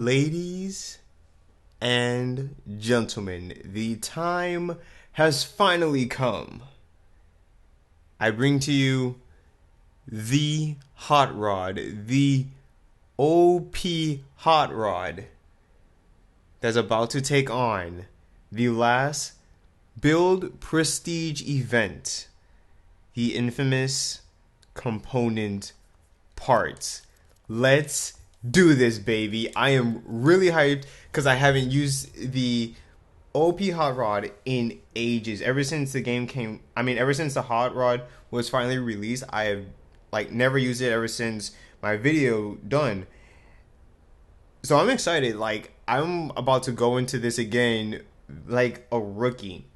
Ladies and gentlemen, the time has finally come. I bring to you the Hot Rod, the OP Hot Rod that's about to take on the last Build Prestige event, the infamous component parts. Let's do this, baby. I am really hyped because I haven't used the OP Hot Rod in ages. Ever since the game came, ever since the Hot Rod was finally released, I have never used it ever since my video done. So I'm excited. I'm about to go into this again like a rookie.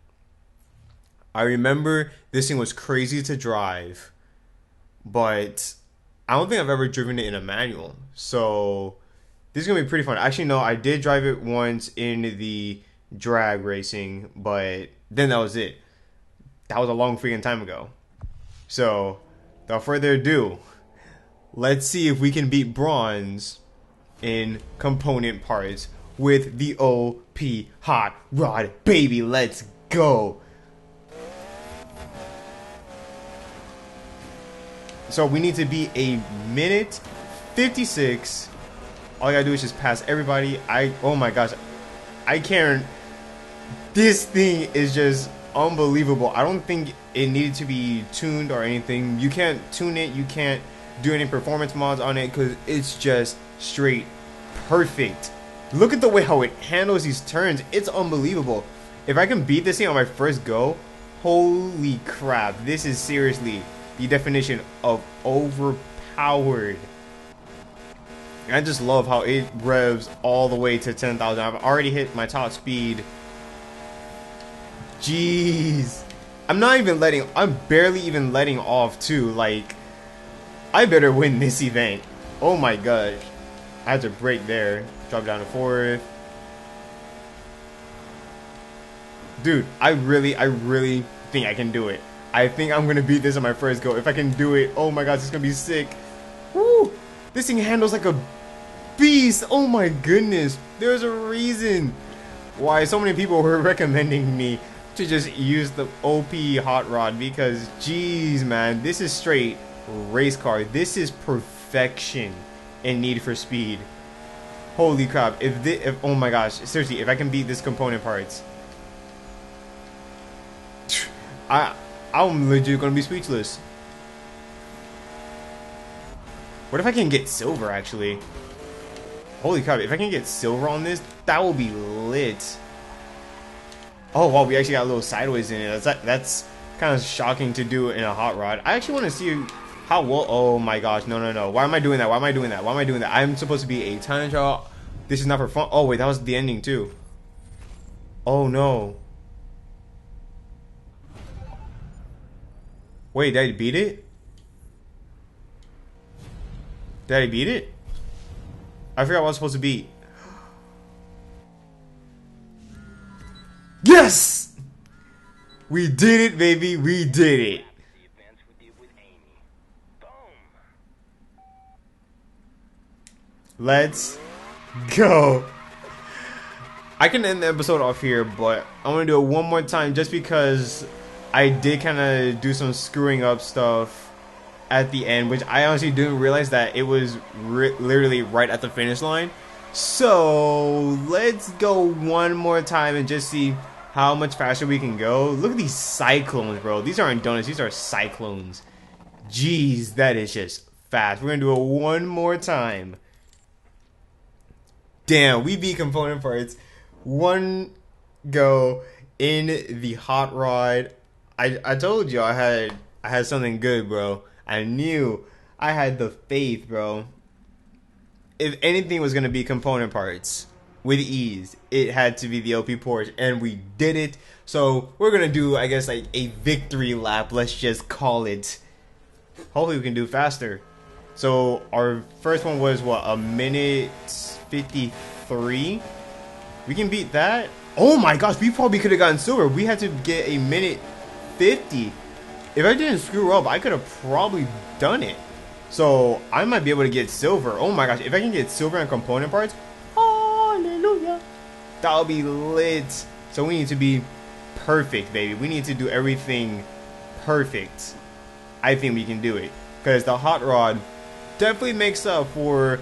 I remember this thing was crazy to drive, but I don't think I've ever driven it in a manual. So this is going to be pretty fun. Actually, no, I did drive it once in the drag racing, but then that was it. That was a long freaking time ago. So without further ado, let's see if we can beat bronze in component parts with the OP Hot Rod, baby. Let's go. So we need to be a minute 56. All I gotta do is just pass everybody. Oh my gosh, I can't. This thing is just unbelievable. I don't think it needed to be tuned or anything. You can't tune it. You can't do any performance mods on it because it's just straight perfect. Look at the way how it handles these turns. It's unbelievable. If I can beat this thing on my first go, holy crap. This is seriously the definition of overpowered. I just love how it revs all the way to 10,000. I've already hit my top speed. Jeez. I'm barely even letting off too. I better win this event. Oh my gosh. I had to brake there. Drop down to fourth. Dude, I really think I can do it. I think I'm gonna beat this on my first go. If I can do it, oh my gosh, it's gonna be sick. Woo! This thing handles like a beast. Oh my goodness. There's a reason why so many people were recommending me to just use the OP Hot Rod, because geez, man, this is straight race car. This is perfection in Need for Speed. Holy crap. If oh my gosh, seriously, if I can beat this component parts, I'm legit gonna be speechless. What if I can get silver, actually? Holy crap, if I can get silver on this, that will be lit. Oh wow, we actually got a little sideways in it. That's kind of shocking to do in a hot rod. I actually want to see how well. Oh my gosh, no. Why am I doing that? Why am I doing that? Why am I doing that? I'm supposed to be a time trial. This is not for fun. Oh wait, that was the ending too. Oh no. Wait, did I beat it? Did I beat it? I forgot what I was supposed to beat. Yes! We did it, baby. We did it. Let's go. I can end the episode off here, but I want to do it one more time just because I did kind of do some screwing up stuff at the end, which I honestly didn't realize that it was literally right at the finish line. So let's go one more time and just see how much faster we can go. Look at these cyclones, bro. These aren't donuts, these are cyclones. Jeez, that is just fast. We're gonna do it one more time. Damn, we beat component parts. One go in the hot rod. I told you I had something good, bro. I knew I had the faith, bro. If anything was gonna be component parts with ease, it had to be the OP Porsche, and we did it. So we're gonna do, I guess, like a victory lap. Let's just call it. Hopefully we can do faster. So our first one was what, a minute 53. We can beat that. Oh my gosh, we probably could have gotten silver. We had to get a minute 50. If I didn't screw up, I could have probably done it. So I might be able to get silver. Oh my gosh, if I can get silver and component parts, oh That'll be lit. So we need to be perfect, baby. We need to do everything perfect. I think we can do it. Because the hot rod definitely makes up for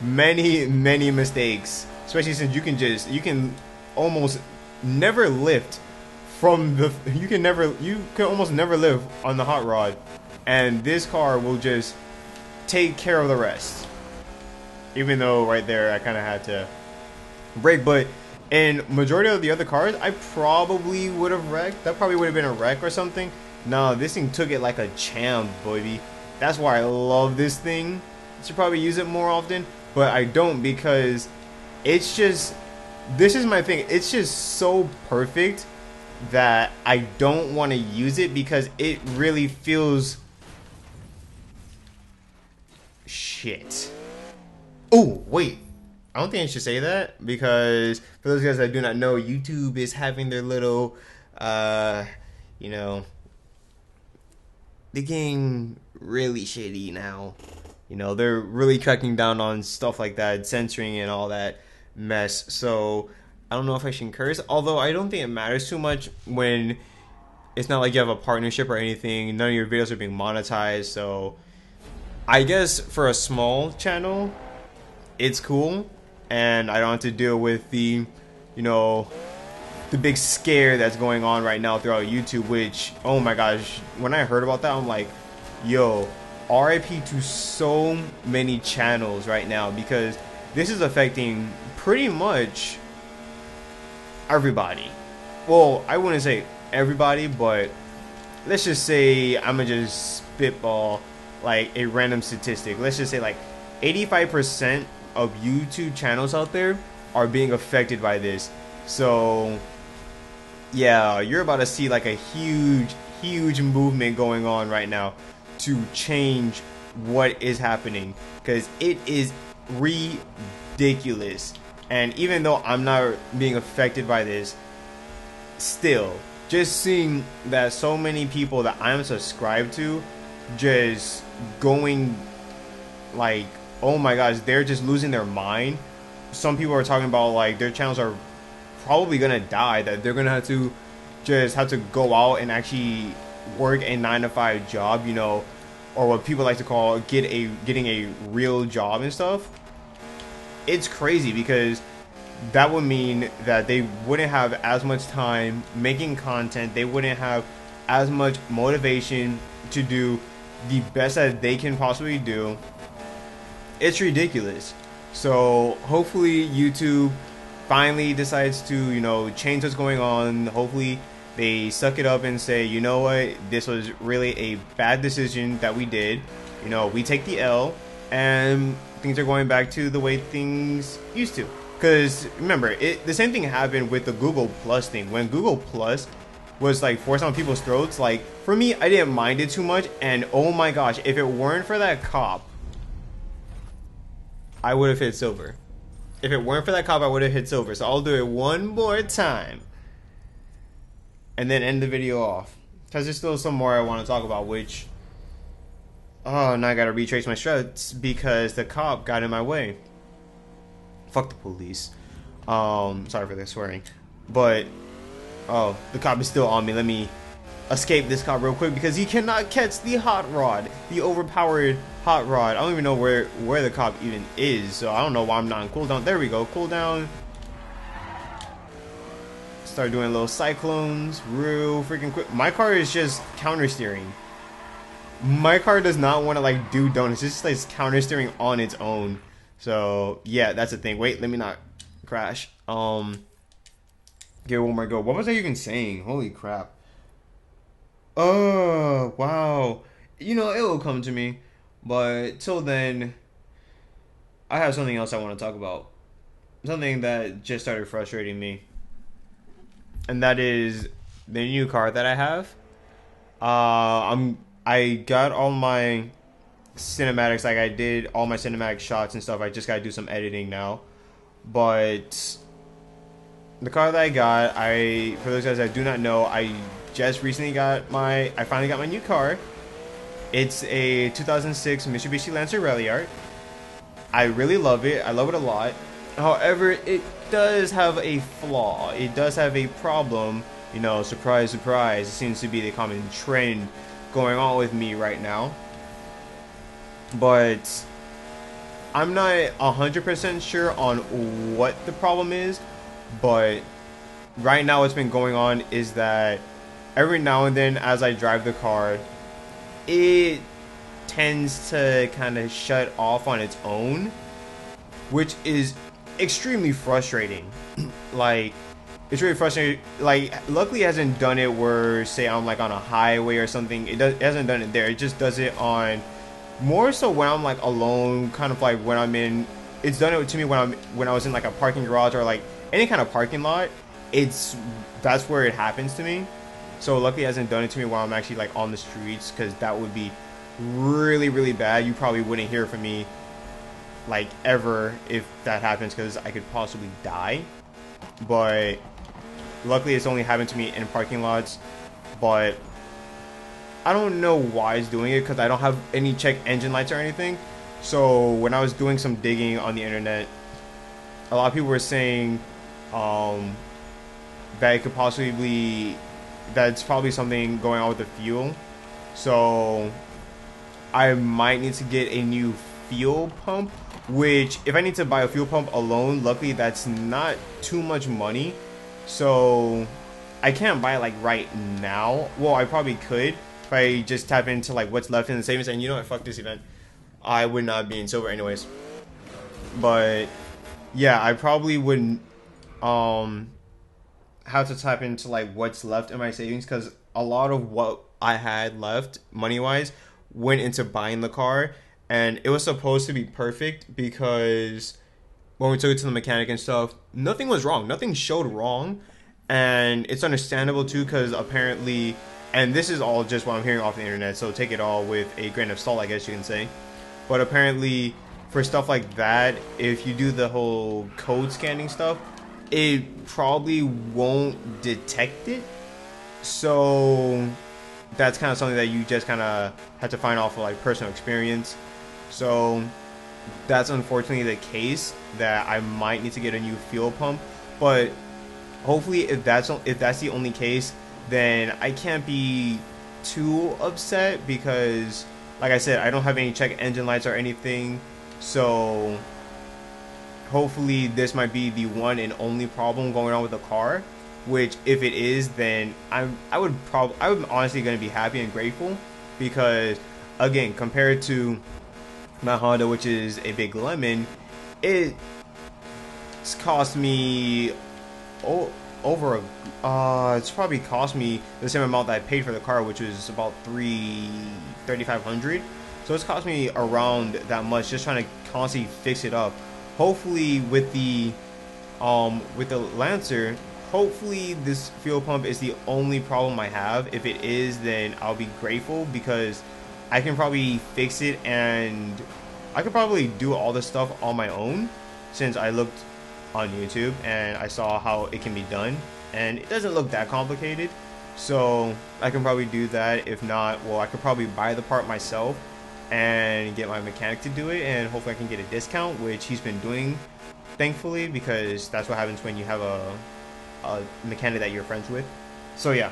many mistakes. Especially since you can almost never lift from the you can almost never live on the hot rod, and this car will just take care of the rest. Even though right there I kind of had to brake, but in majority of the other cars I probably would have wrecked. That probably would have been a wreck or something. No, this thing took it like a champ, baby. That's why I love this thing. I should probably use it more often, but I don't, because it's just, this is my thing. It's just so perfect that I don't want to use it because it really feels shit. Oh, wait. I don't think I should say that, because for those guys that do not know, YouTube is having their little, you know, they're getting really shitty now. You know, they're really cracking down on stuff like that, censoring and all that mess. So I don't know if I should curse, although I don't think it matters too much when it's not like you have a partnership or anything. None of your videos are being monetized. So I guess for a small channel, it's cool, and I don't have to deal with the, you know, the big scare that's going on right now throughout YouTube, which, oh my gosh, when I heard about that, I'm like, yo, RIP to so many channels right now, because this is affecting pretty much everybody. Well, I wouldn't say everybody, but let's just say, I'm gonna just spitball like a random statistic. Let's just say like 85% of YouTube channels out there are being affected by this. So yeah, you're about to see like a huge movement going on right now to change what is happening, because it is ridiculous. And even though I'm not being affected by this, still just seeing that so many people that I'm subscribed to just going like, oh my gosh, they're just losing their mind. Some people are talking about like their channels are probably gonna die, that they're gonna have to go out and actually work a 9-to-5 job, you know, or what people like to call getting a real job and stuff. It's crazy, because that would mean that they wouldn't have as much time making content. They wouldn't have as much motivation to do the best that they can possibly do. It's ridiculous. So hopefully YouTube finally decides to, you know, change what's going on. Hopefully they suck it up and say, you know what, this was really a bad decision that we did. You know, we take the L and things are going back to the way things used to. Because remember, the same thing happened with the Google Plus thing. When Google Plus was like forced on people's throats, like for me, I didn't mind it too much. And oh my gosh, if it weren't for that cop, I would have hit silver. If it weren't for that cop, I would have hit silver. So I'll do it one more time and then end the video off, because there's still some more I want to talk about, which, oh, now I gotta retrace my steps because the cop got in my way. Fuck the police. Sorry for the swearing, but oh, the cop is still on me. Let me escape this cop real quick, because he cannot catch the hot rod, the overpowered hot rod. I don't even know where the cop even is, so I don't know why I'm not on cooldown. There we go, cooldown. Start doing little cyclones real freaking quick. My car is just counter steering. My car does not want to like do donuts. It's just like counter steering on its own. So yeah, that's the thing. Wait, let me not crash. Give it one more go. What was I even saying? Holy crap. Oh wow. You know, it will come to me. But till then, I have something else I want to talk about. Something that just started frustrating me. And that is the new car that I have. I got all my cinematics, like I did all my cinematic shots and stuff. I just gotta do some editing now. But the car that I got, for those guys that do not know, I just recently I finally got my new car. It's a 2006 Mitsubishi Lancer Ralliart. I really love it. I love it a lot. However, it does have a flaw. It does have a problem. You know, surprise, surprise. It seems to be the common trend going on with me right now. But I'm not 100% sure on what the problem is. But right now, what's been going on is that every now and then, as I drive the car, it tends to kind of shut off on its own, which is extremely frustrating. Like, it's really frustrating. Like, luckily it hasn't done it where, say, I'm like on a highway or something. It hasn't done it there. It just does it on more so when I'm like alone, kind of like when I'm in. It's done it to me when I was in like a parking garage or like any kind of parking lot. That's where it happens to me. So luckily it hasn't done it to me while I'm actually like on the streets, because that would be really, really bad. You probably wouldn't hear from me like ever if that happens, because I could possibly die. But luckily it's only happened to me in parking lots. But I don't know why it's doing it, because I don't have any check engine lights or anything. So when I was doing some digging on the internet, a lot of people were saying that it could possibly, that's probably something going on with the fuel. So I might need to get a new fuel pump, which if I need to buy a fuel pump alone, luckily that's not too much money. So I can't buy it like right now. Well, I probably could if I just tap into like what's left in the savings. And you know what, fuck this event. I would not be in silver anyways. But yeah, I probably wouldn't have to tap into like what's left in my savings, because a lot of what I had left money wise went into buying the car. And it was supposed to be perfect, because when we took it to the mechanic and stuff, nothing was wrong. Nothing showed wrong. And it's understandable too, because apparently, and this is all just what I'm hearing off the internet, so take it all with a grain of salt, I guess you can say. But apparently, for stuff like that, if you do the whole code scanning stuff, it probably won't detect it. So that's kind of something that you just kind of have to find off of like personal experience. So that's unfortunately the case, that I might need to get a new fuel pump. But hopefully, if that's the only case, then I can't be too upset, because like I said, I don't have any check engine lights or anything. So hopefully this might be the one and only problem going on with the car, which if it is, then I would honestly going to be happy and grateful, because again, compared to my Honda, which is a big lemon, it's cost me it's probably cost me the same amount that I paid for the car, which was about $3,500. So it's cost me around that much, just trying to constantly fix it up. Hopefully with the Lancer, hopefully this fuel pump is the only problem I have. If it is, then I'll be grateful, because I can probably fix it, and I could probably do all this stuff on my own, since I looked on YouTube and I saw how it can be done, and it doesn't look that complicated. So I can probably do that. If not, well, I could probably buy the part myself and get my mechanic to do it, and hopefully I can get a discount, which he's been doing, thankfully, because that's what happens when you have a mechanic that you're friends with. So yeah,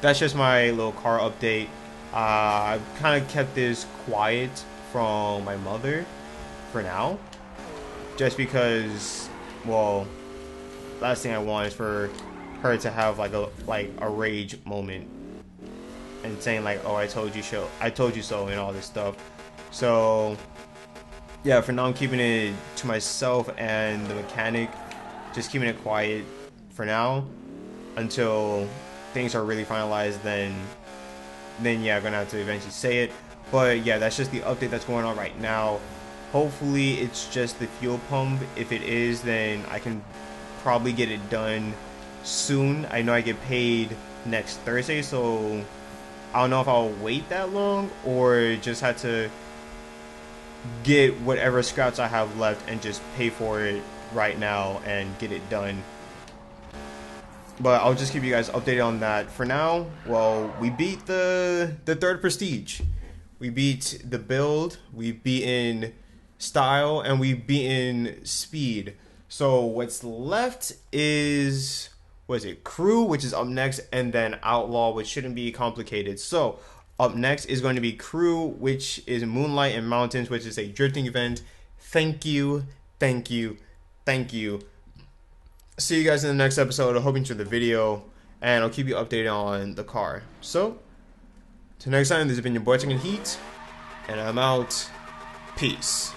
that's just my little car update. I've kind of kept this quiet from my mother for now, just because, well, last thing I want is for her to have like a rage moment and saying like, oh, I told you so, and all this stuff. So yeah, for now I'm keeping it to myself and the mechanic, just keeping it quiet for now until things are really finalized. Then yeah, I'm gonna have to eventually say it. But yeah, that's just the update that's going on right now. Hopefully it's just the fuel pump. If it is, then I can probably get it done soon. I know I get paid next Thursday, so I don't know if I'll wait that long or just have to get whatever scraps I have left and just pay for it right now and get it done. But I'll just keep you guys updated on that. For now, well, we beat the third prestige. We beat the build, we've beaten style, and we've beaten speed. So what's left is, what is it, Crew, which is up next, and then Outlaw, which shouldn't be complicated. So up next is going to be Crew, which is Moonlight and Mountains, which is a drifting event. Thank you, thank you, thank you. See you guys in the next episode. I hope you enjoyed the video, and I'll keep you updated on the car. So, till next time, this has been your boy Taking Heat, and I'm out. Peace.